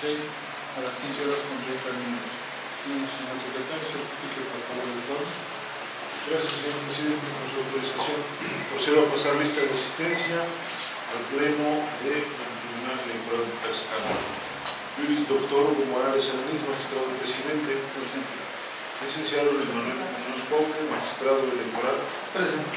2016 a las 15 horas con 30 minutos. Señor secretario, certifique por favor el coro. Gracias, señor presidente, con su autorización. Procedo a pasar lista de asistencia al pleno del Tribunal Electoral de Tlaxcala. Luis Doctor Hugo Morales Alanis, magistrado presidente. Presente. Licenciado Luis Manuel Muñoz Pauque, magistrado electoral. Presente.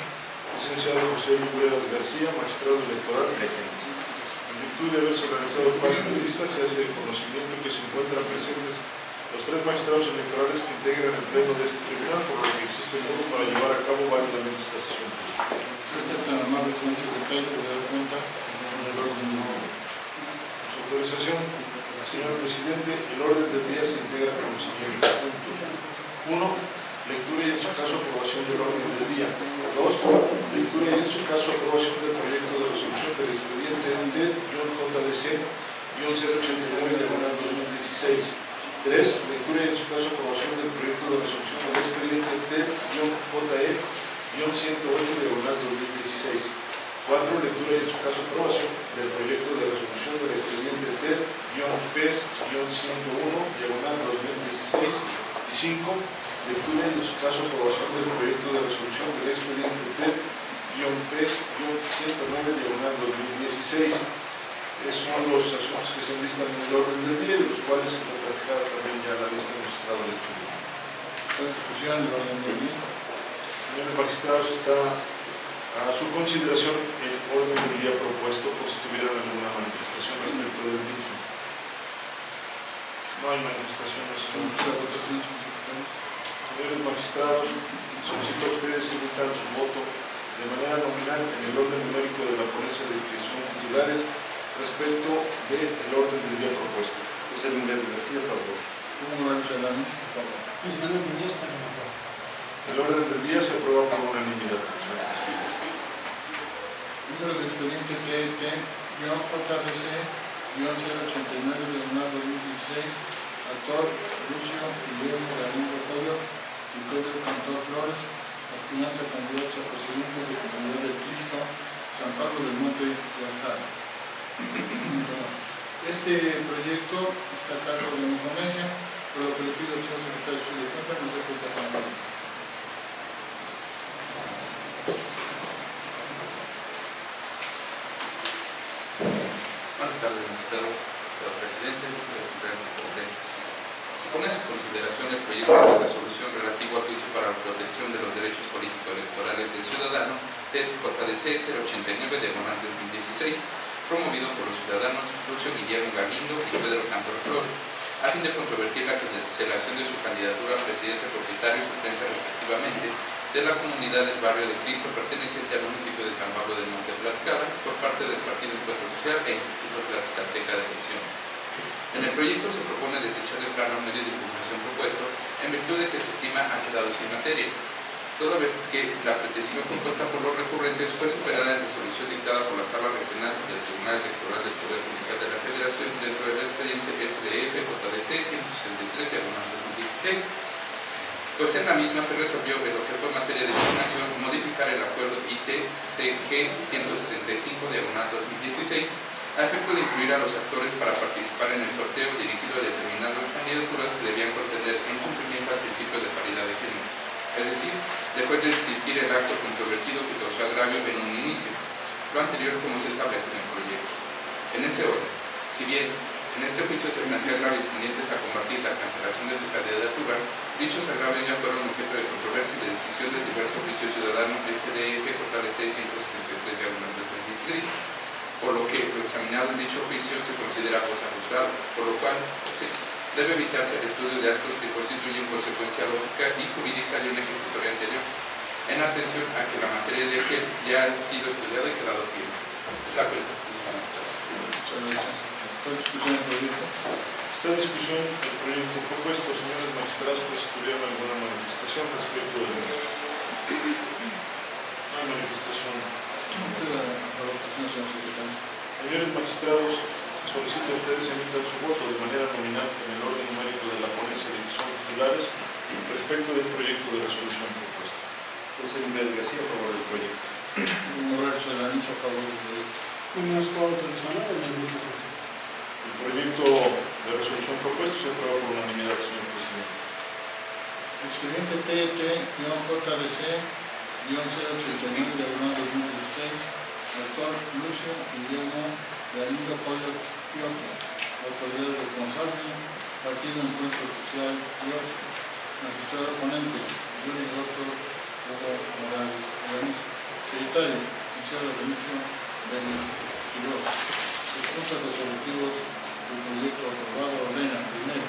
Licenciado José Luis Culeras García, magistrado electoral. Presente. En virtud de haberse organizado el pase de lista, se hace de conocimiento que se encuentran presentes los 3 magistrados electorales que integran el pleno de este tribunal, por lo que existe modo para llevar a cabo válidamente esta sesión. Usted tan amable, señor secretario, de dar cuenta en el orden del día. Con su autorización, señor presidente, el orden del día se integra con los siguientes puntos. 1. Lectura y en su caso aprobación del orden del día. 2. Lectura y en su caso aprobación del proyecto de resolución del expediente TED-JDC-089/2016. 3. Lectura y en su caso aprobación del proyecto de resolución del expediente TED-JE-108/2016. 4. Lectura y en su caso aprobación del proyecto de resolución del expediente TED-PES-101/2016. Y 5. Lectura y en su caso aprobación del proyecto de resolución del expediente TED-PES-109/2016. Esos son los asuntos que se enlistan en el orden del día, de los cuales se encuentra fijada también ya la lista en los estados del tribunal. Está en discusión el orden del día. Señores magistrados, está a su consideración el orden del día propuesto por si tuvieran alguna manifestación respecto del mismo. No hay manifestaciones. La votación, señor secretario. Señores magistrados, solicito a ustedes emitan su voto de manera nominal en el orden numérico de la ponencia de que son titulares respecto del orden del día propuesto. José Luis García, a favor. Hugo Morales Alanis, por favor. Luis Manuel Muñoz también a favor. El orden del día se aprueba por unanimidad. Número de expediente TET-JDC-089/2016, autor Lucio Guillermo Galindo Coyo y Pedro Cantor Flores, aspirantes a candidatos a presidentes de Comunidad del Cristo, San Pablo del Monte, Tlaxcala. Este proyecto está a cargo de mi ponencia, por lo que le pido al señor secretario de cuenta nos dé cuenta con la ley. Buenas tardes, magistrado, señor presidente, señores estudiantes. Se pone a su consideración el proyecto de resolución relativo al juicio para la protección de los derechos político-electorales del ciudadano TED-JDC 089/2016, promovido por los ciudadanos Lucio Guillermo Galindo y Pedro Cantor Flores, a fin de controvertir la cancelación de su candidatura a presidente propietario y suplente respectivamente de la comunidad del barrio de Cristo perteneciente al municipio de San Pablo del Monte, Tlaxcala, por parte del Partido Encuentro Social e Instituto Tlaxcalteca de Elecciones. En el proyecto se propone desechar de plano el medio de impugnación propuesto, en virtud de que se estima ha quedado sin materia, toda vez que la pretensión propuesta por los recurrentes fue superada en resolución dictada por la Sala Regional del Tribunal Electoral del Poder Judicial de la Federación dentro del expediente SDF-JDC 163/2016, pues en la misma se resolvió en lo que fue materia de impugnación modificar el acuerdo IT-CG 165/2016 a efecto de incluir a los actores para participar en el sorteo dirigido a determinar las candidaturas que debían contener en cumplimiento al principio de paridad de género. Es decir, dejó de existir el acto controvertido que causó agravio en un inicio, lo anterior como se establece en el proyecto. En ese orden, si bien en este juicio se plantea agravios tendientes a combatir la cancelación de su candidatura, dichos agravios ya fueron objeto de controversia y de decisión del diverso juicio ciudadano SDF-JDC 163/2016, por lo que lo examinado en dicho juicio se considera cosa juzgada, por lo cual debe evitarse el estudio de actos que constituyen consecuencia lógica y jurídica de una ejecutoria anterior, en atención a que la materia de aquel ya ha sido estudiada y quedado firme. La cuenta, señor magistrado. Muchas gracias. ¿Está en discusión el proyecto? Está en discusión el proyecto propuesto. Señores magistrados, pues si tuvieran alguna manifestación respecto del mismo. No hay manifestación. La votación, señor secretario. Señores magistrados, solicito a ustedes emitan su voto de manera nominal en el orden numérico de la ponencia de que son titulares respecto del proyecto de resolución propuesto. José Luis García, a favor del proyecto. Hugo Morales Alanis, a favor del proyecto. Muñoz Pauque, Luis Manuel, en el mismo sentido. El proyecto de Se aprueba por unanimidad, señor presidente. Expediente TET-JDC-089-2016, autor Lucio Guillermo Galindo Pollo Kioto, autoridad responsable, Partido Encuentro Social Kioto, magistrado ponente, Juris Doctor Hugo Morales Organiza, secretario, licenciado Benicio Vélez Quiroz. Los puntos resolutivos del proyecto aprobado ordenan: primero,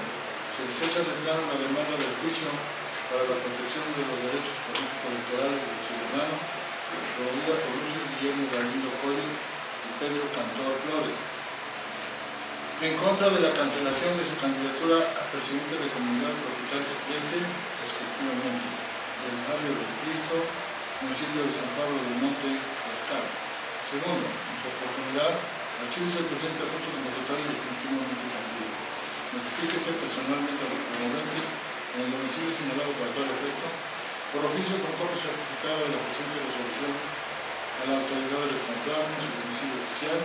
se desecha de plano la demanda del juicio para la protección de los derechos políticos electorales del ciudadano, promovida por Lucio Guillermo Galindo Coyo y Pedro Cantor Flores, en contra de la cancelación de su candidatura a presidente de comunidad propietario suplente, respectivamente, del barrio del Cristo, municipio de San Pablo del Monte, Tlaxcala. Segundo, en su oportunidad, archívese el presente asunto como total y definitivamente concluido. Notifíquese personalmente a los promoventes en el domicilio señalado para tal efecto, por oficio con copia certificada de la presente resolución a la autoridad responsable en su domicilio oficial,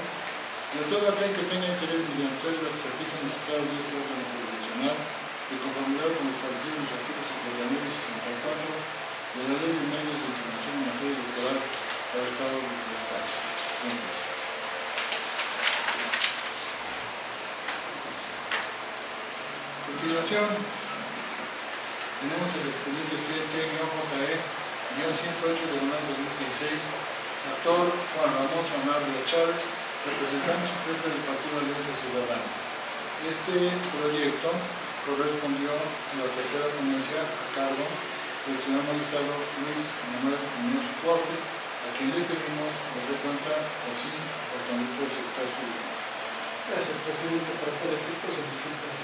y a todo aquel que tenga interés mediante cédula que se fije en el citado de este órgano jurisdiccional, de conformidad con lo establecido en los artículos 59 y 64 de la Ley de Medios de Información en materia electoral para el Estado de Tlaxcala. A continuación, tenemos el expediente TT-JE-108-2016, actor Juan Ramón Sanabria Chávez, representante suplente del Partido Alianza Ciudadana. Este proyecto correspondió a la tercera ponencia a cargo del señor magistrado Luis Manuel Muñoz Cuauhtémoc, a quien le pedimos nos dé cuenta o sí oportunidad por secretario suyo. Gracias, presidente. Para tal efecto solicito al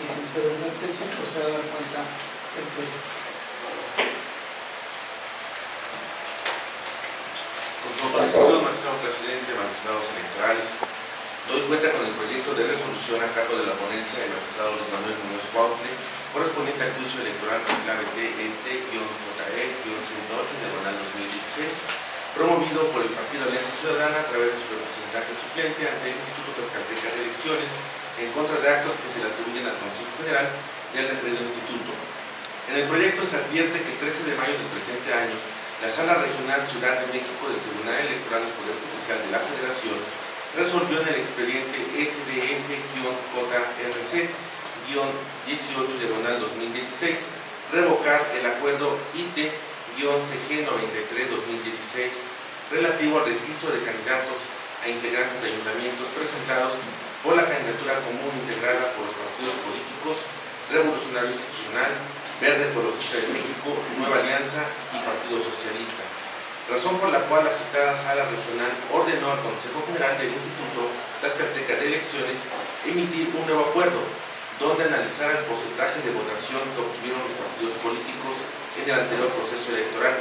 licenciado Hernández proceda a dar cuenta del proyecto. Con su autorización, magistrado presidente, magistrados electorales, doy cuenta con el proyecto de resolución a cargo de la ponencia del magistrado Luis Manuel Muñoz Cuauhtémoc, correspondiente al juicio electoral con clave TET-JE-108-2016, promovido por el Partido Alianza Ciudadana a través de su representante suplente ante el Instituto Tlaxcalteca de Elecciones en contra de actos que se le atribuyen al Consejo General y al referido instituto. En el proyecto se advierte que el 13 de mayo del presente año, la Sala Regional Ciudad de México del Tribunal Electoral del Poder Judicial de la Federación resolvió en el expediente SDF-JRC-18/2016 revocar el acuerdo IT-CG93-2016 relativo al registro de candidatos a integrantes de ayuntamientos presentados por la candidatura común integrada por los partidos políticos Revolucionario Institucional, Verde Ecologista de México, Nueva Alianza y Partido Socialista, razón por la cual la citada Sala Regional ordenó al Consejo General del Instituto Tlaxcalteca de Elecciones emitir un nuevo acuerdo, donde analizara el porcentaje de votación que obtuvieron los partidos políticos en el anterior proceso electoral,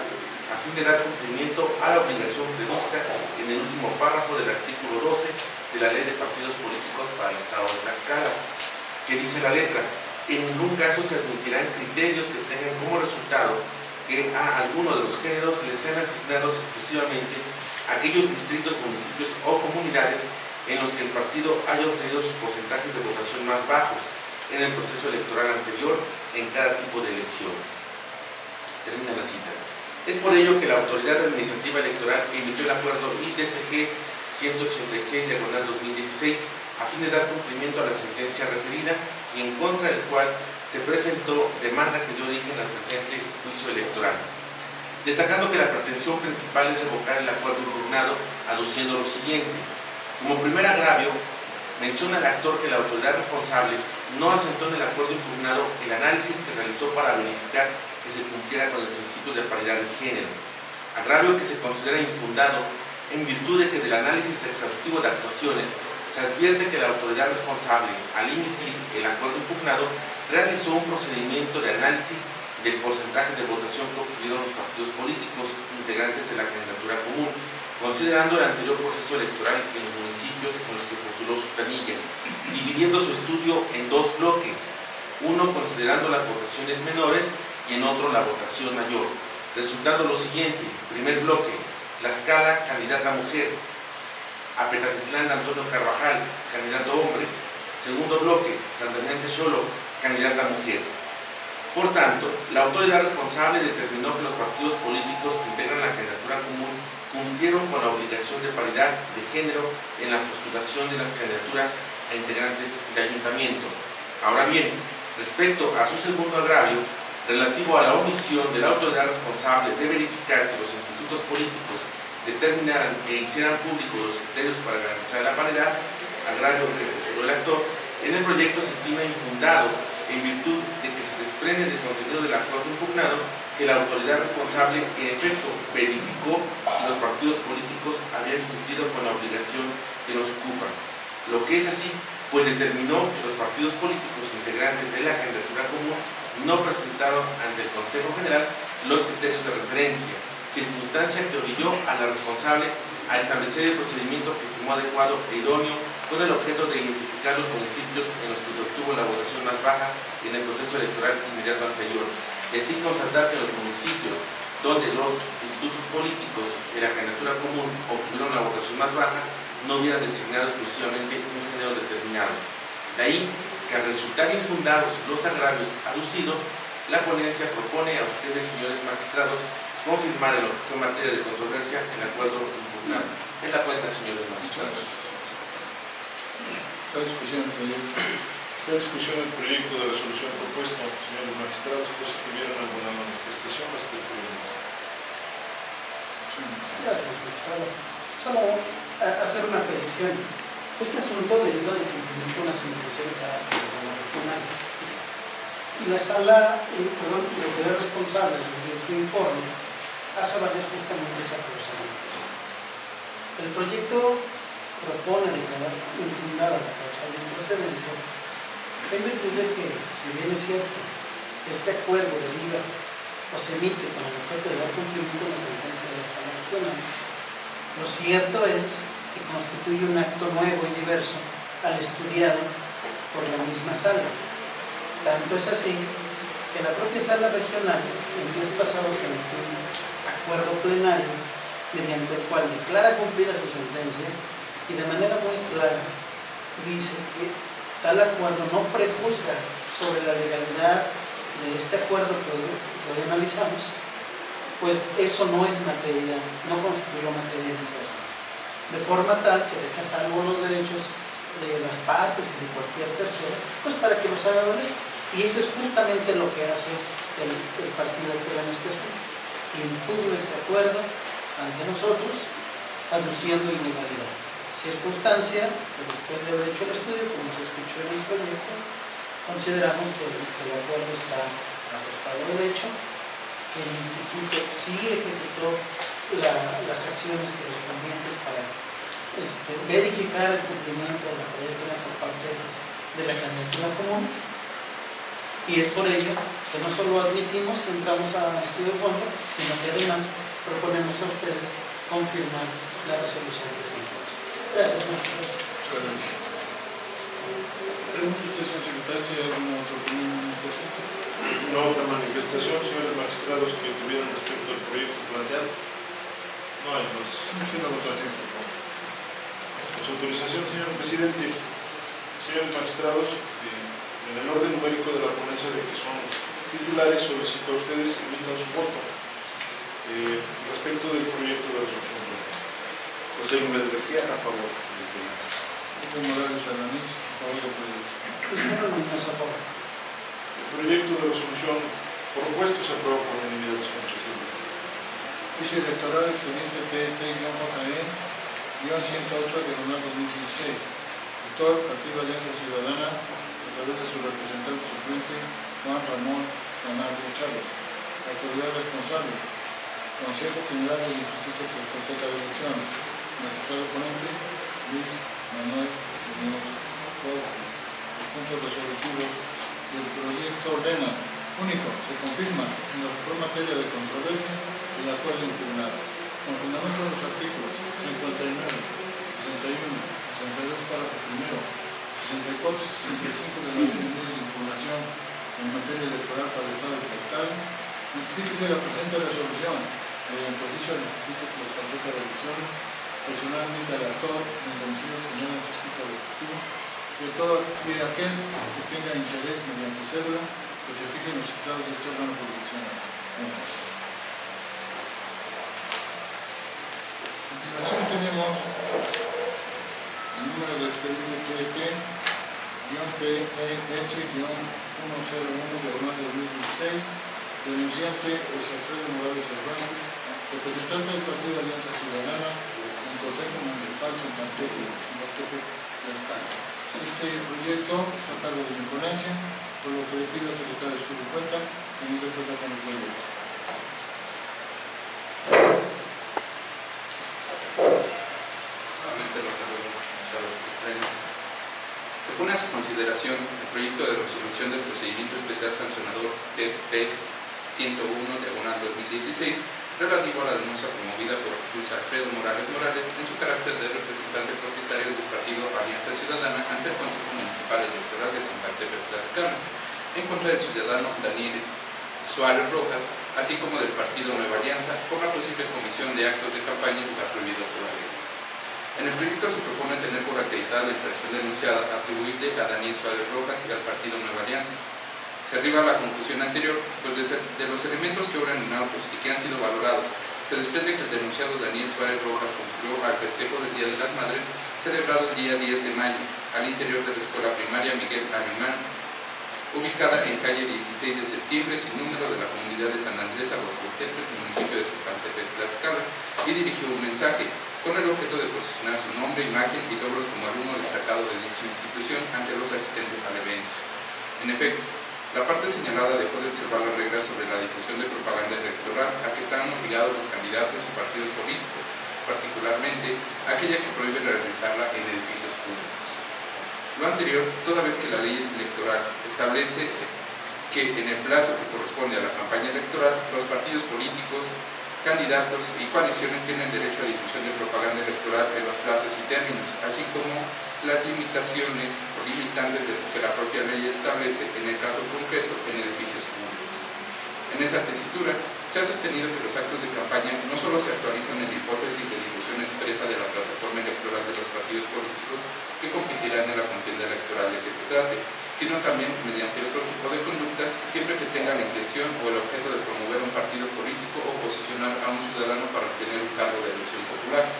a fin de dar cumplimiento a la obligación prevista en el último párrafo del artículo 12 de la Ley de Partidos Políticos para el Estado de Tlaxcala, que dice la letra: en ningún caso se admitirán criterios que tengan como resultado que a alguno de los géneros les sean asignados exclusivamente aquellos distritos, municipios o comunidades en los que el partido haya obtenido sus porcentajes de votación más bajos en el proceso electoral anterior en cada tipo de elección. Termina la cita. Es por ello que la Autoridad Administrativa Electoral emitió el acuerdo ITCG 186/2016 a fin de dar cumplimiento a la sentencia referida y en contra del cual se presentó demanda que dio origen al presente juicio electoral, destacando que la pretensión principal es revocar el acuerdo impugnado, aduciendo lo siguiente: como primer agravio, menciona el actor que la autoridad responsable no asentó en el acuerdo impugnado el análisis que realizó para verificar que se cumpliera con el principio de paridad de género, agravio que se considera infundado en virtud de que del análisis exhaustivo de actuaciones se advierte que la autoridad responsable, al emitir el acuerdo impugnado, realizó un procedimiento de análisis del porcentaje de votación que obtuvieron los partidos políticos integrantes de la candidatura común, considerando el anterior proceso electoral en los municipios en los que postuló sus planillas, dividiendo su estudio en dos bloques, uno considerando las votaciones menores y en otro la votación mayor, resultando lo siguiente: primer bloque, Tlaxcala, candidata mujer; Apetatitlán, Antonio Carvajal, candidato hombre; Segundo bloque, Santa María Techolo, candidata mujer. Por tanto, la autoridad responsable determinó que los partidos políticos que integran la candidatura común cumplieron con la obligación de paridad de género en la postulación de las candidaturas a integrantes de ayuntamiento. Ahora bien, respecto a su segundo agravio, relativo a la omisión de la autoridad responsable de verificar que los institutos políticos determinaran e hicieran públicos los criterios para garantizar la paridad, agravio que postuló el actor, en el proyecto se estima infundado en virtud de que se desprende del contenido del acuerdo impugnado que la autoridad responsable en efecto verificó si los partidos políticos habían cumplido con la obligación que nos ocupa. Lo que es así, pues determinó que los partidos políticos integrantes de la candidatura común no presentaron ante el Consejo General los criterios de referencia, circunstancia que orilló a la responsable a establecer el procedimiento que estimó adecuado e idóneo con el objeto de identificar los municipios en los que se obtuvo la votación más baja en el proceso electoral inmediato anterior, y así constatar que los municipios donde los institutos políticos de la candidatura común obtuvieron la votación más baja no hubieran designado exclusivamente un género determinado. De ahí que al resultar infundados los agravios aducidos, la ponencia propone a ustedes, señores magistrados, confirmar en lo que fue materia de controversia el acuerdo impugnado. Es la cuenta, señores magistrados. Esta discusión del proyecto. Esta discusión del proyecto de resolución propuesto, señores magistrados, pues si tuvieran alguna manifestación respecto de eso. Gracias, magistrado. Solo hacer una precisión. Este asunto deriva del cumplimiento de una sentencia de carácter de la regional. Y la sala, la autoridad responsable de su informe hace valer justamente esa causa de improcedencia. El proyecto propone declarar infundada la causa de improcedencia en virtud de que, si bien es cierto, este acuerdo deriva o se emite con el objeto de dar cumplimiento a la sentencia de la sala regional, lo cierto es que constituye un acto nuevo y diverso al estudiado por la misma sala. Tanto es así que la propia sala regional en días pasados emitió un acuerdo plenario mediante el cual declara cumplida su sentencia y de manera muy clara dice que tal acuerdo no prejuzga sobre la legalidad de este acuerdo que hoy analizamos, pues eso no es materia, no constituyó materia en ese asunto. De forma tal que deja salvo los derechos de las partes y de cualquier tercero, pues para que los haga valer. Y eso es justamente lo que hace el partido que en este asunto. Impugna este acuerdo ante nosotros, aduciendo ilegalidad. Circunstancia que después de haber hecho el estudio, como se escuchó en el proyecto, consideramos que el acuerdo está ajustado a derecho, que el instituto sí ejecutó las acciones correspondientes para verificar el cumplimiento de la paridad por parte de la candidatura común, y es por ello que no solo admitimos y entramos al estudio de fondo, sino que además proponemos a ustedes confirmar la resolución que se encuentra. Gracias, magistrado. Muchas gracias. Pregunto usted, señor secretario, si hay alguna otra opinión en este asunto. ¿Una otra manifestación, señores magistrados, que tuvieran respecto al proyecto planteado? No hay más. Vamos a la votación, por favor. Con su autorización, señor presidente, señores magistrados, en el orden numérico de la ponencia de que son titulares, solicito a ustedes emitan su voto respecto del proyecto de resolución planteado. José Gómez García, a favor del proyecto. Grupo Morales Alanís, a favor del proyecto. Cristiano Muñoz, a favor. El proyecto de resolución propuesto se aprueba por unanimidad, señor presidente. Juicio electoral, expediente TT-JE-108/2016. Autor, Partido Alianza Ciudadana, a través de su representante suplente, Juan Ramón Sanabria Chávez. Autoridad responsable, Consejo General del Instituto Tlaxcalteca de Elecciones. Magistrado ponente, Luis Manuel Muñoz Rojo. Los puntos resolutivos del proyecto ordenan: único, se confirma en la mejor materia de controversia el acuerdo impugnado, con fundamento de los artículos 59, 61, 62 párrafo primero, 64 y 65 de la Ley de Medios de Impugnación en materia electoral para el Estado de Tlaxcala, notifíquese la presente resolución mediante oficio al Instituto Tlaxcalteca de Elecciones, personalmente al actor en el domicilio señalado en su escrito respectivo, de aquel que tenga interés mediante cédula que se fije en los estados de este órgano jurisdiccional. Gracias. A continuación tenemos el número de expediente TET-PES-101-2016, denunciante José Alfredo Morales Cervantes, representante del Partido de Alianza Ciudadana en el Consejo Municipal Zompantepec, Tlaxcala. Este proyecto está a cargo de mi ponencia, por lo que le pido al secretario de Estudio y Cuenta que nos dé cuenta con el proyecto. Se pone a su consideración el proyecto de resolución del procedimiento especial sancionador TET-PES 101/2016 relativo a la denuncia promovida por Luis Alfredo Morales en su carácter de representante propietario del partido Alianza Ciudadana ante el Consejo Municipal Electoral de Zompantepec, Tlaxcala, en contra del ciudadano Daniel Suárez Rojas, así como del partido Nueva Alianza, por la posible comisión de actos de campaña en lugar prohibido por la ley. En el proyecto se propone tener por acreditada la infracción denunciada atribuible a Daniel Suárez Rojas y al partido Nueva Alianza. Se arriba a la conclusión anterior, pues de los elementos que obran en autos y que han sido valorados, se desprende que el denunciado Daniel Suárez Rojas concurrió al festejo del Día de las Madres, celebrado el día 10 de mayo, al interior de la escuela primaria Miguel Alemán, ubicada en calle 16 de septiembre, sin número, de la comunidad de San Andrés Aguascultepec, municipio de Zompantepec, Tlaxcala, y dirigió un mensaje con el objeto de posicionar su nombre, imagen y logros como alumno destacado de dicha institución ante los asistentes al evento. En efecto, la parte señalada dejó de observar las reglas sobre la difusión de propaganda electoral a que estaban obligados los candidatos y partidos políticos, particularmente aquella que prohíbe realizarla en edificios públicos. Lo anterior, toda vez que la ley electoral establece que en el plazo que corresponde a la campaña electoral, los partidos políticos, candidatos y coaliciones tienen derecho a difusión de propaganda electoral en los plazos y términos, así como las limitaciones o limitantes que la propia ley establece en el caso concreto en edificios públicos. En esa tesitura, se ha sostenido que los actos de campaña no solo se actualizan en la hipótesis de difusión expresa de la plataforma electoral de los partidos políticos que competirán en la contienda electoral de que se trate, sino también mediante otro tipo de conductas, siempre que tenga la intención o el objeto de promover un partido político o posicionar a un ciudadano para obtener un cargo de elección popular.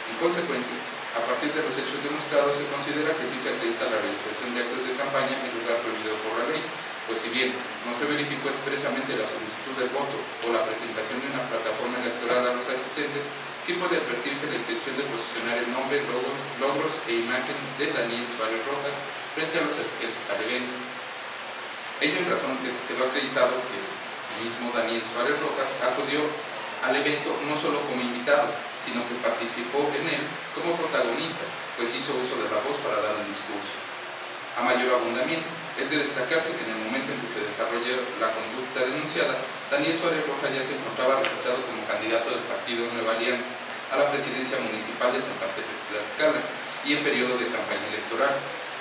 En consecuencia, a partir de los hechos demostrados, se considera que sí se acredita la realización de actos de campaña en lugar prohibido por la ley, pues si bien no se verificó expresamente la solicitud del voto o la presentación de una plataforma electoral a los asistentes, sí puede advertirse la intención de posicionar el nombre, logros e imagen de Daniel Suárez Rojas frente a los asistentes al evento. Ello en razón de que quedó acreditado que el mismo Daniel Suárez Rojas acudió al evento no solo como invitado, sino que participó en él como protagonista, pues hizo uso de la voz para dar un discurso. A mayor abundamiento, es de destacarse que en el momento en que se desarrolló la conducta denunciada, Daniel Suárez Rojas ya se encontraba registrado como candidato del partido Nueva Alianza a la presidencia municipal de Zompantepec, Tlaxcala, y en periodo de campaña electoral,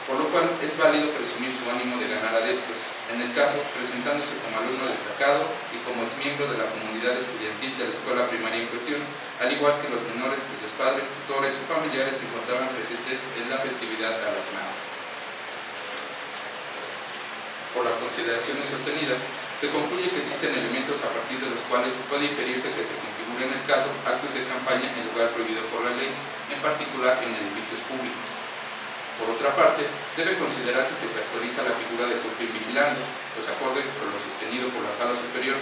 por lo cual es válido presumir su ánimo de ganar adeptos, en el caso presentándose como alumno destacado y como exmiembro de la comunidad estudiantil de la escuela primaria en cuestión, al igual que los menores cuyos padres, tutores o familiares se encontraban presentes en la festividad a las madres. Por las consideraciones sostenidas, se concluye que existen elementos a partir de los cuales puede inferirse que se configuren en el caso actos de campaña en lugar prohibido por la ley, en particular en edificios públicos. Por otra parte, debe considerarse que se actualiza la figura de culpa invigilando, pues acorde con lo sostenido por la Sala Superior,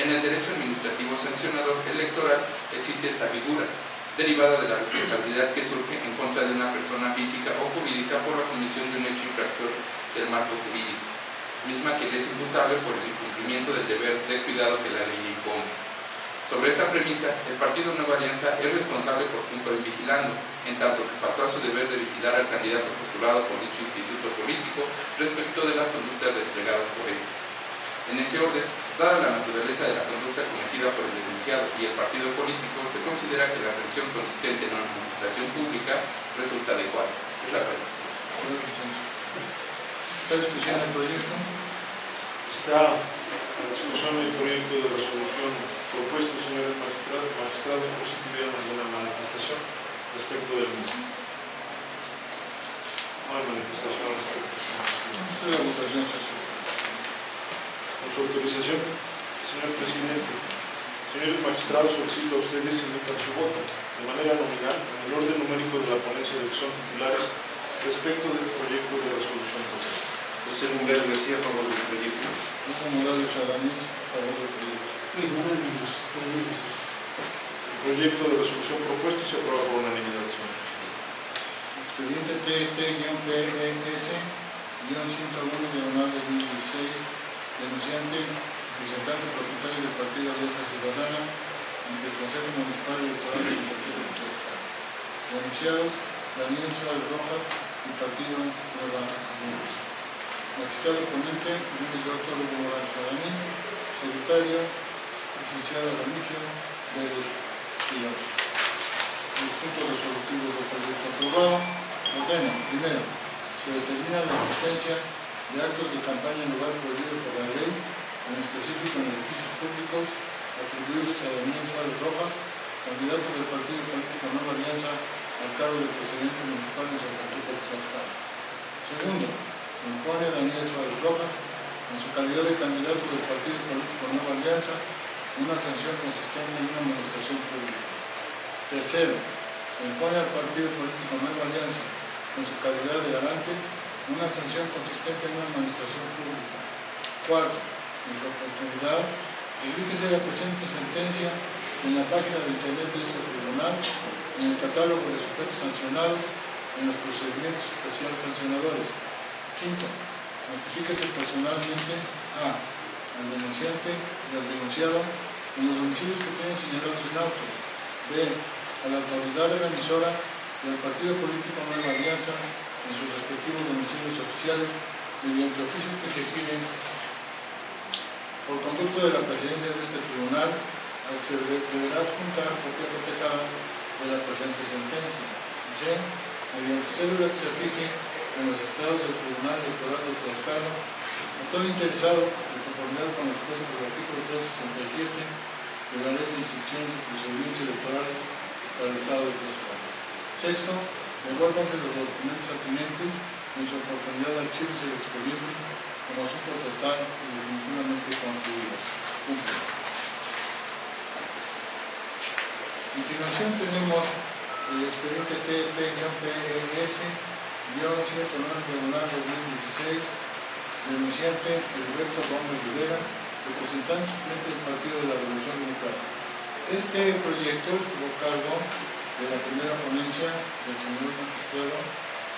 en el derecho administrativo sancionador electoral existe esta figura, derivada de la responsabilidad que surge en contra de una persona física o jurídica por la comisión de un hecho infractor del marco jurídico, misma que le es imputable por el incumplimiento del deber de cuidado que la ley le impone. Sobre esta premisa, el partido Nueva Alianza es responsable por culpa del vigilando, en tanto que faltó a su deber de vigilar al candidato postulado por dicho instituto político respecto de las conductas desplegadas por este. En ese orden, dada la naturaleza de la conducta cometida por el denunciado y el partido político, se considera que la sanción consistente en una administración pública resulta adecuada. Es la pregunta. ¿Está discusión el proyecto? Está la discusión del proyecto de resolución propuesto, señores magistrados, o si tuvieran alguna manifestación respecto del mismo. No hay manifestación al respecto. Estoy de votación, socio. Con su autorización, señor presidente, señores magistrados, solicito a ustedes emitan su voto de manera nominal en el orden numérico de la ponencia de que son titulares respecto del proyecto de resolución propuesta. José Humberto García, a favor del proyecto. Hugo Morales Alanís, a favor del proyecto. Luis Manuel Muñoz, por el mismo sí. El proyecto de resolución propuesto se aprueba por unanimidad, señor. Expediente TT-PS-101-2016, denunciante, representante propietario del Partido Alianza Ciudadana ante el Consejo Municipal Electoral de San Francisco de Tlaxcala. Denunciados, Daniel Suárez Rojas y Partido Nueva Alianza. Magistrado ponente, Luis Dr. Hugo Morales Alanís. Secretario, licenciado Remigio Vélez Quiroz. Los puntos resolutivos del proyecto aprobado. Ordena, primero, se determina la existencia de actos de campaña en lugar prohibido por la ley, en específico en edificios públicos atribuibles a Daniel Suárez Rojas, candidato del Partido Político Nueva Alianza al cargo del presidente municipal de San Francisco de Tlaxcala. Segundo, se impone a Daniel Suárez Rojas, en su calidad de candidato del Partido Político Nueva Alianza, una sanción consistente en una administración pública. Tercero, se impone al Partido Político Nueva Alianza, en su calidad de garante, una sanción consistente en una administración pública. Cuarto, en su oportunidad, publíquese la presente sentencia en la página de internet de este tribunal, en el catálogo de sujetos sancionados, en los procedimientos especiales sancionadores. Quinto, notifíquese personalmente al denunciante y al denunciado en los domicilios que tienen señalados en autos. B, a la autoridad remisora y al Partido Político Nueva Alianza en sus respectivos domicilios oficiales mediante oficio que se gire por conducto de la presidencia de este tribunal, al que se deberá adjuntar copia cotejada de la presente sentencia. Y C, mediante cédula que se fije en los estados del Tribunal Electoral de Tlaxcala, a todo interesado, de conformidad con los puestos del artículo 367 de la Ley de Instrucciones y Procedimientos Electorales para el Estado de Tlaxcala. Sexto, devuélvanse los documentos atinentes en su oportunidad archivos el expediente como asunto total y definitivamente concluido. Puntos. A continuación tenemos el expediente TT-PES-109-2016, denunciante Heriberto Gómez Rivera, representante suplente del Partido de la Revolución Democrática. Este proyecto estuvo a cargo de la primera ponencia del señor magistrado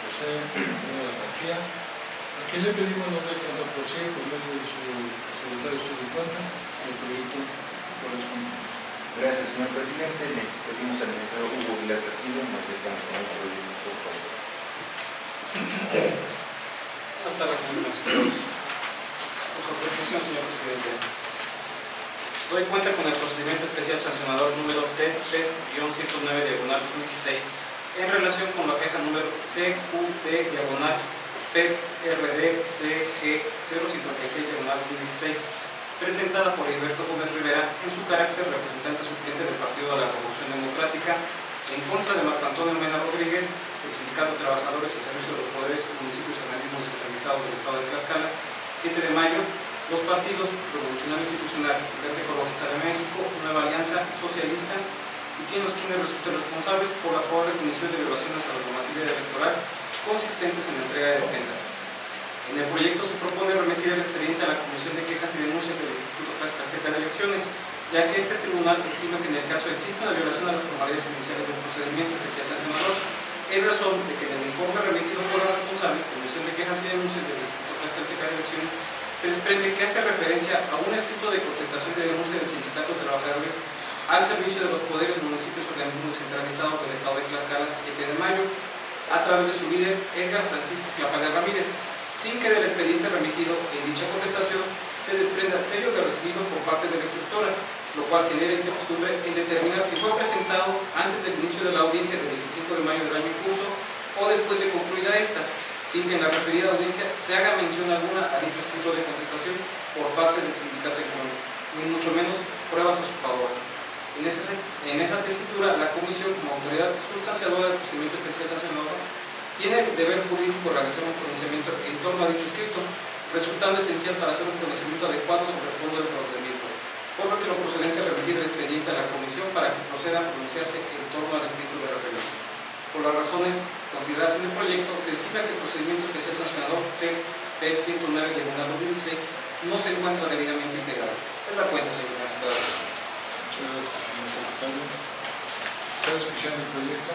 José Morales García, a quien le pedimos nos dé cuenta por sí, por medio de su secretario de Estudio y Cuenta, del proyecto correspondiente. Gracias, señor presidente. Le pedimos al licenciado Hugo Aguilar Castillo nos dé cuenta con el proyecto, por favor. Buenas tardes, señores magistrados. Por su autorización, señor presidente. Doy cuenta con el procedimiento especial sancionador número T-109-2016 en relación con la queja número CQD-PRD-CG056-2016 presentada por Heriberto Gómez Rivera en su carácter representante suplente del Partido de la Revolución Democrática en contra de Marco Antonio Mena Rodríguez, el Sindicato de Trabajadores al Servicio de los Poderes y Municipios y Organismos Descentralizados del Estado de Tlaxcala, 7 de mayo, los partidos Revolucionario Institucional, Verde Ecologista de México, Nueva Alianza Socialista y quienes resulten responsables por la probable comisión de violaciones a la normativa electoral consistentes en la entrega de despensas. En el proyecto se propone remitir el expediente a la Comisión de Quejas y Denuncias del Instituto Tlaxcalteca de Elecciones, ya que este tribunal estima que en el caso exista una violación a las formalidades iniciales del procedimiento especial sancionador, en razón de que en el informe remitido por la responsable Comisión de Quejas y Denuncias del Instituto Tlaxcalteca de Elecciones se desprende que hace referencia a un escrito de contestación de denuncia del Sindicato de Trabajadores al servicio de los poderes, municipios y organismos descentralizados del Estado de Tlaxcala, 7 de mayo, a través de su líder Edgar Francisco Clapaga Ramírez, sin que del expediente remitido en dicha contestación se desprenda sello de recibido por parte de la instructora, lo cual genera incertidumbre en determinar si fue presentado antes del inicio de la audiencia del 25 de mayo del año en curso o después de concluida esta, sin que en la referida audiencia se haga mención alguna a dicho escrito de contestación por parte del sindicato económico, ni mucho menos pruebas a su favor. En esa tesitura, la Comisión, como autoridad sustanciadora del procedimiento especial sancionador, tiene el deber jurídico realizar un pronunciamiento en torno a dicho escrito, resultando esencial para hacer un pronunciamiento adecuado sobre el fondo del procedimiento, por lo que lo procedente es remitir el expediente a la comisión para que proceda a pronunciarse en torno al escrito de referencia. Por las razones consideradas en el proyecto, se estima que el procedimiento especial sancionador TP 109/2016 no se encuentra debidamente integrado. Es la cuenta, señor magistrado. Muchas gracias, señor secretario. ¿Está discusión del proyecto?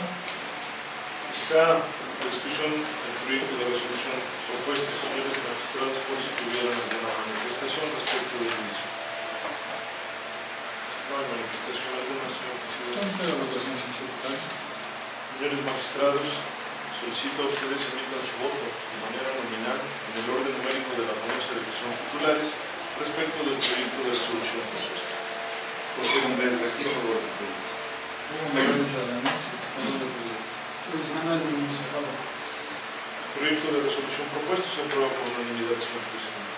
Está en discusión el proyecto de resolución propuesto, señores magistrados, por si tuvieran alguna manifestación respecto del mismo. No hay manifestación alguna, señor presidente. Entonces, la votación, señor secretario. Señores magistrados, solicito a ustedes emitan su voto de manera nominal en el orden numérico de la ponencia de elección de titulares respecto del proyecto de resolución propuesto. José Gómez García, por favor del proyecto. Hugo Morales Aranés, por favor del proyecto. Luis Manuel Muñoz, a favor. El proyecto de resolución propuesto se aprueba por unanimidad, señor presidente.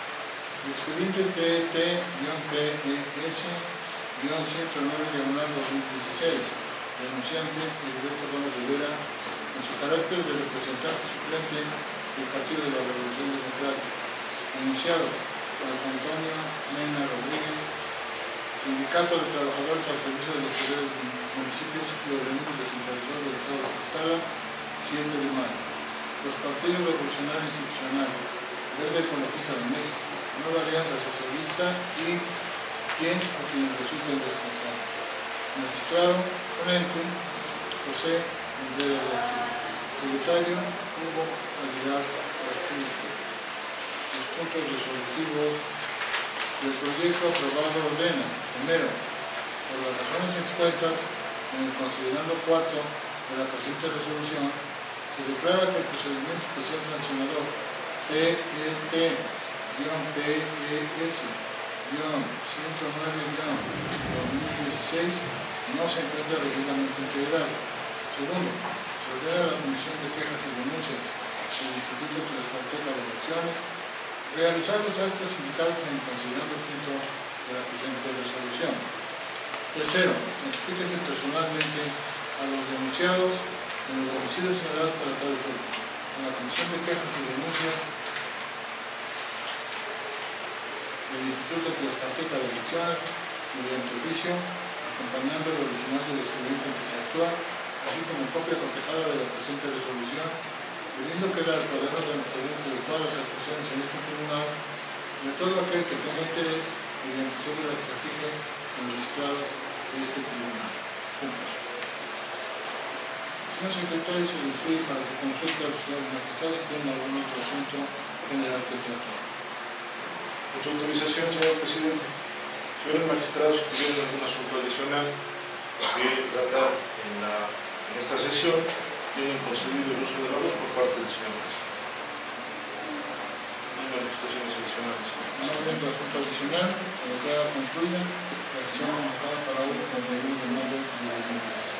El expediente TT-PS-109/2016, denunciante Heriberto Gómez Rivera, en su carácter de representante suplente del Partido de la Revolución Democrática. Denunciados: Marco Antonio Mena Rodríguez, Sindicato de Trabajadores al Servicio de los Poderes Municipios y Organismos Descentralizados del Estado de Tlaxcala, 7 de mayo. Los partidos Revolucionario Institucional, Verde Ecologista de México, Nueva Alianza Socialista y quien o quienes resulten responsables. Magistrado ponente José Olvera García. Secretario Hugo Aguilar Castillo. Los puntos resolutivos del proyecto aprobado ordena: primero, por las razones expuestas en el considerando cuarto de la presente resolución, se declara que el procedimiento especial sancionador TET-PS-109/2016 no se encuentra debidamente integrado. Segundo, se ordena a la Comisión de Quejas y Denuncias del Instituto Tlaxcalteca de Elecciones realizar los actos indicados en el considerando quinto de la presente resolución. Tercero, notifíquese personalmente a los denunciados en los domicilios señalados para tal efecto, en la Comisión de Quejas y Denuncias del Instituto Tlaxcalteca de Elecciones, mediante oficio, acompañando el original del expediente en que se actúa, así como copia cotejada de la presente resolución, debiendo quedar el cuaderno de antecedentes de todas las actuaciones en este tribunal, de todo aquel que tenga interés, mediante cédula que se fije en los estrados de este tribunal. Cúmplase. Señor secretario, se le instruye para que consulte a los señores magistrados si tienen algún otro asunto general que tratar. Con su autorización, señor presidente. Señores magistrados, si tuvieran algún asunto adicional que tratar en esta sesión, tienen concedido el uso de la voz por parte del señor presidente. No hay manifestaciones adicionales. No habiendo asunto adicional, se declara concluida la sesión convocada para hoy, 31 de mayo de 2016.